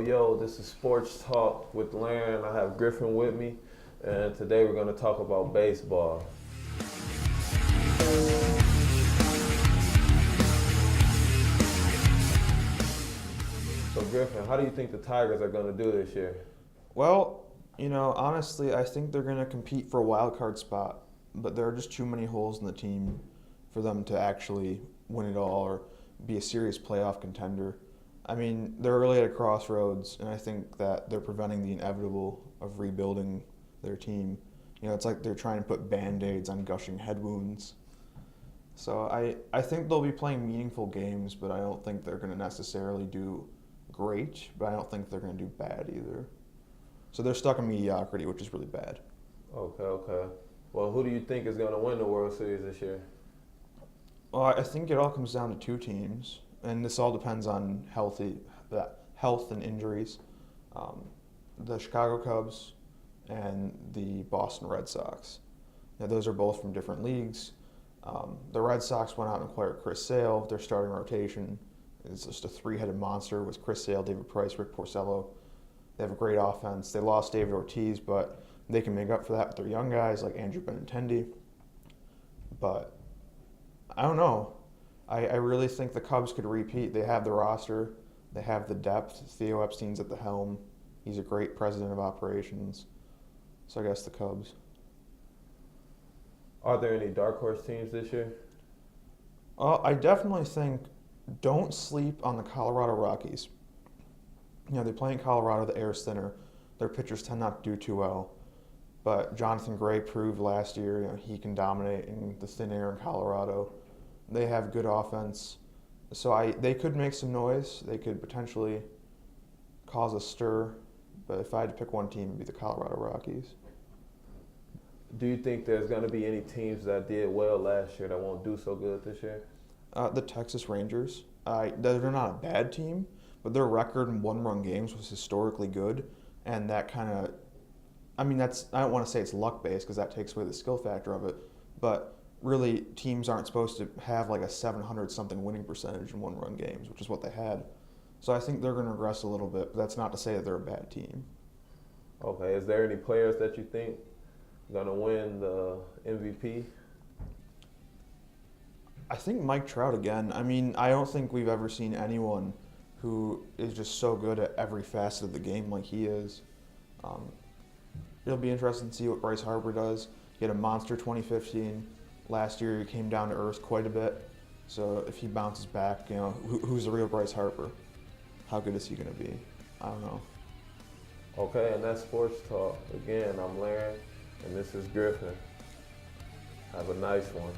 Yo, this is Sports Talk with Laren. I have Griffin with me, and today we're going to talk about baseball. So, Griffin, how do you think the Tigers are going to do this year? Well, honestly, I think they're going to compete for a wild card spot, but there are just too many holes in the team for them to actually win it all or be a serious playoff contender. I mean, they're really at a crossroads, and I think that they're preventing the inevitable of rebuilding their team. It's like they're trying to put Band-Aids on gushing head wounds. So I think they'll be playing meaningful games, but I don't think they're going to necessarily do great, but I don't think they're going to do bad either. So they're stuck in mediocrity, which is really bad. Okay. Well, who do you think is going to win the World Series this year? Well, I think it all comes down to two teams, and this all depends on health and injuries. The Chicago Cubs and the Boston Red Sox. Now, those are both from different leagues. The Red Sox went out and acquired Chris Sale. Their starting rotation is just a three-headed monster with Chris Sale, David Price, Rick Porcello. They have a great offense. They lost David Ortiz, but they can make up for that with their young guys like Andrew Benintendi. But I don't know. I really think the Cubs could repeat. They have the roster. They have the depth. Theo Epstein's at the helm. He's a great president of operations. So I guess the Cubs. Are there any dark horse teams this year? I definitely think don't sleep on the Colorado Rockies. They play in Colorado, the air's thinner. Their pitchers tend not to do too well. But Jonathan Gray proved last year, he can dominate in the thin air in Colorado. They have good offense. So they could make some noise. They could potentially cause a stir. But if I had to pick one team, it would be the Colorado Rockies. Do you think there's going to be any teams that did well last year that won't do so good this year? The Texas Rangers. They're not a bad team, but their record in one-run games was historically good. And that kind of, I don't want to say it's luck-based because that takes away the skill factor of it. But really, teams aren't supposed to have like a 700-something winning percentage in one-run games, which is what they had. So I think they're going to regress a little bit, but that's not to say that they're a bad team. Okay, is there any players that you think are going to win the MVP? I think Mike Trout again. I don't think we've ever seen anyone who is just so good at every facet of the game like he is. It'll be interesting to see what Bryce Harper does. He had a monster 2015. Last year he came down to earth quite a bit. So if he bounces back, who's the real Bryce Harper? How good is he going to be? I don't know. Okay, and that's Sports Talk. Again, I'm Laren, and this is Griffin. Have a nice one.